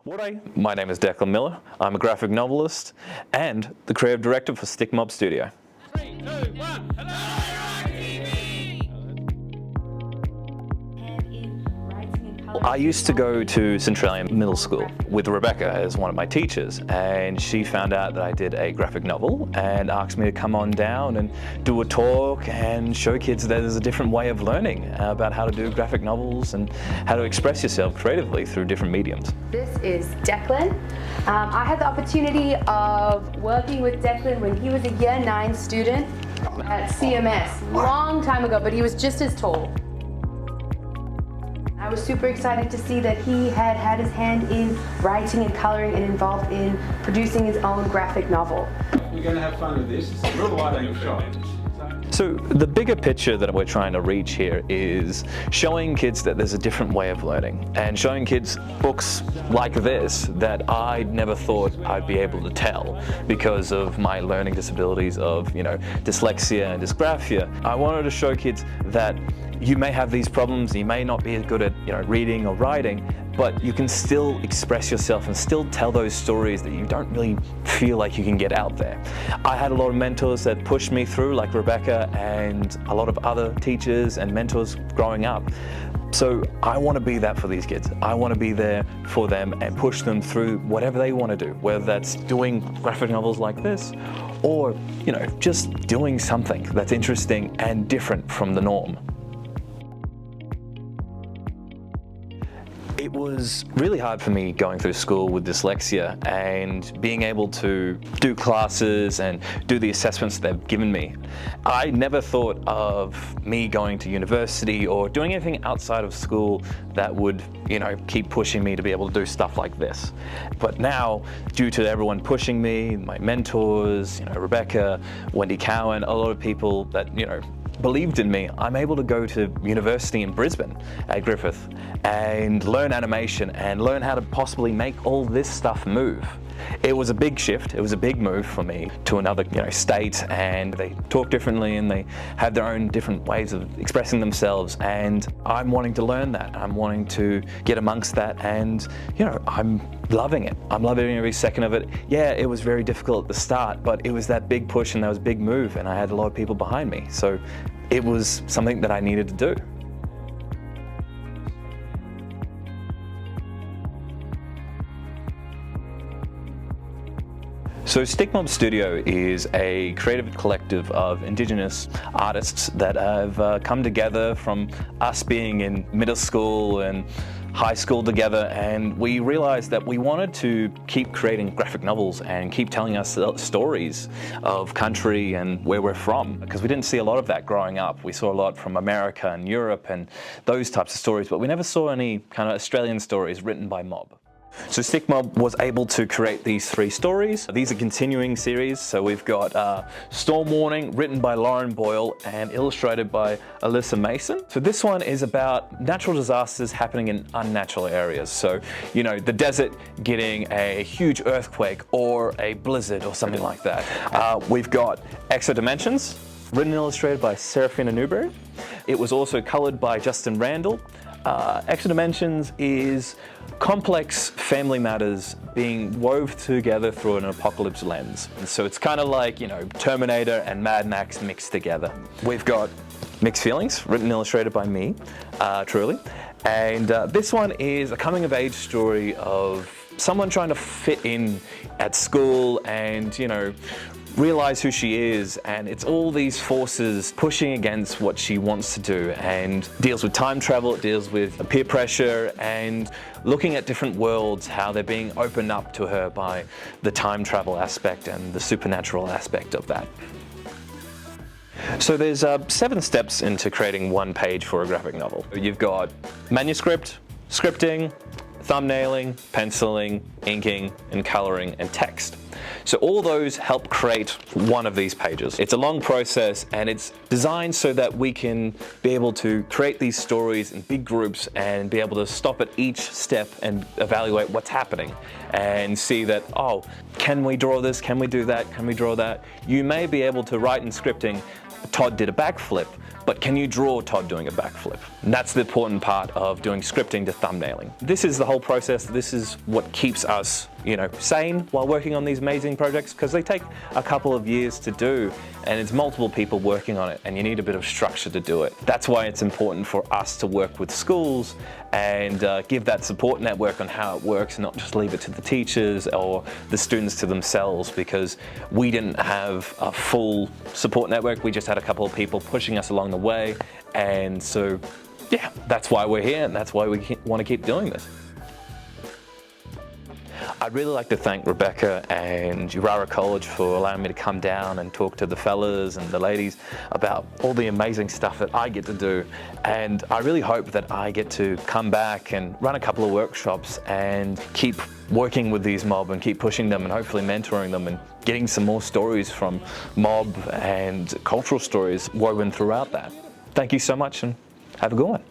My name is Declan Miller. I'm a graphic novelist and the creative director for Stick Mob Studio. 3, 2, 1, hello YCTV! I used to go to Centralian Middle School with Rebecca as one of my teachers, and she found out that I did a graphic novel and asked me to come on down and do a talk and show kids that there's a different way of learning about how to do graphic novels and how to express yourself creatively through different mediums. This is Declan. I had the opportunity of working with Declan when he was a Year 9 student at CMS, long time ago, but he was just as tall. I was super excited to see that he had had his hand in writing and colouring and involved in producing his own graphic novel. We're going to have fun with this. It's a real wide-angle shot. So the bigger picture that we're trying to reach here is showing kids that there's a different way of learning and showing kids books like this that I never thought I'd be able to tell because of my learning disabilities of, dyslexia and dysgraphia. I wanted to show kids that you may have these problems, you may not be as good at, reading or writing, but you can still express yourself and still tell those stories that you don't really feel like you can get out there. I had a lot of mentors that pushed me through, like Rebecca and a lot of other teachers and mentors growing up. So I want to be that for these kids. I want to be there for them and push them through whatever they want to do, whether that's doing graphic novels like this or, just doing something that's interesting and different from the norm. It was really hard for me going through school with dyslexia and being able to do classes and do the assessments they've given me. I never thought of me going to university or doing anything outside of school that would, keep pushing me to be able to do stuff like this. But now, due to everyone pushing me, my mentors, Rebecca, Wendy Cowan, a lot of people that, believed in me, I'm able to go to university in Brisbane at Griffith and learn animation and learn how to possibly make all this stuff move. It was a big shift, it was a big move for me to another state, and they talk differently and they have their own different ways of expressing themselves, and I'm wanting to learn that. I'm wanting to get amongst that, and I'm loving it. I'm loving every second of it. Yeah, it was very difficult at the start, but it was that big push and that was a big move, and I had a lot of people behind me. So it was something that I needed to do. So Stick Mob Studio is a creative collective of Indigenous artists that have come together from us being in middle school and high school together, and we realized that we wanted to keep creating graphic novels and keep telling us stories of country and where we're from, because we didn't see a lot of that growing up. We saw a lot from America and Europe and those types of stories, but we never saw any kind of Australian stories written by Mob. So Stick Mob was able to create these 3 stories. These are continuing series, so we've got Storm Warning, written by Lauren Boyle and illustrated by Alyssa Mason. So this one is about natural disasters happening in unnatural areas. So, the desert getting a huge earthquake or a blizzard or something like that. We've got Extra Dimensions, written and illustrated by Serafina Newberry. It was also colored by Justin Randall. Extra Dimensions is complex family matters being wove together through an apocalypse lens. And so it's kind of like, Terminator and Mad Max mixed together. We've got Mixed Feelings, written and illustrated by me, truly. And this one is a coming-of-age story of someone trying to fit in at school and, realize who she is, and it's all these forces pushing against what she wants to do, and deals with time travel, it deals with peer pressure and looking at different worlds, how they're being opened up to her by the time travel aspect and the supernatural aspect of that. So there's 7 steps into creating one page for a graphic novel. You've got manuscript, scripting, thumbnailing, penciling, inking, and coloring, and text. So all those help create one of these pages. It's a long process, and it's designed so that we can be able to create these stories in big groups and be able to stop at each step and evaluate what's happening and see that, oh, can we draw this? Can we do that? Can we draw that? You may be able to write in scripting, Todd did a backflip, but can you draw Todd doing a backflip? And that's the important part of doing scripting to thumbnailing. This is the whole process. This is what keeps us, sane while working on these amazing projects, because they take a couple of years to do, and it's multiple people working on it, and you need a bit of structure to do it. That's why it's important for us to work with schools and give that support network on how it works, and not just leave it to the teachers or the students to themselves, because we didn't have a full support network. We just had a couple of people pushing us along the way, and so yeah, that's why we're here, and that's why we want to keep doing this. I'd really like to thank Rebecca and Yirara College for allowing me to come down and talk to the fellas and the ladies about all the amazing stuff that I get to do. And I really hope that I get to come back and run a couple of workshops and keep working with these mob and keep pushing them and hopefully mentoring them and getting some more stories from mob and cultural stories woven throughout that. Thank you so much and have a good one.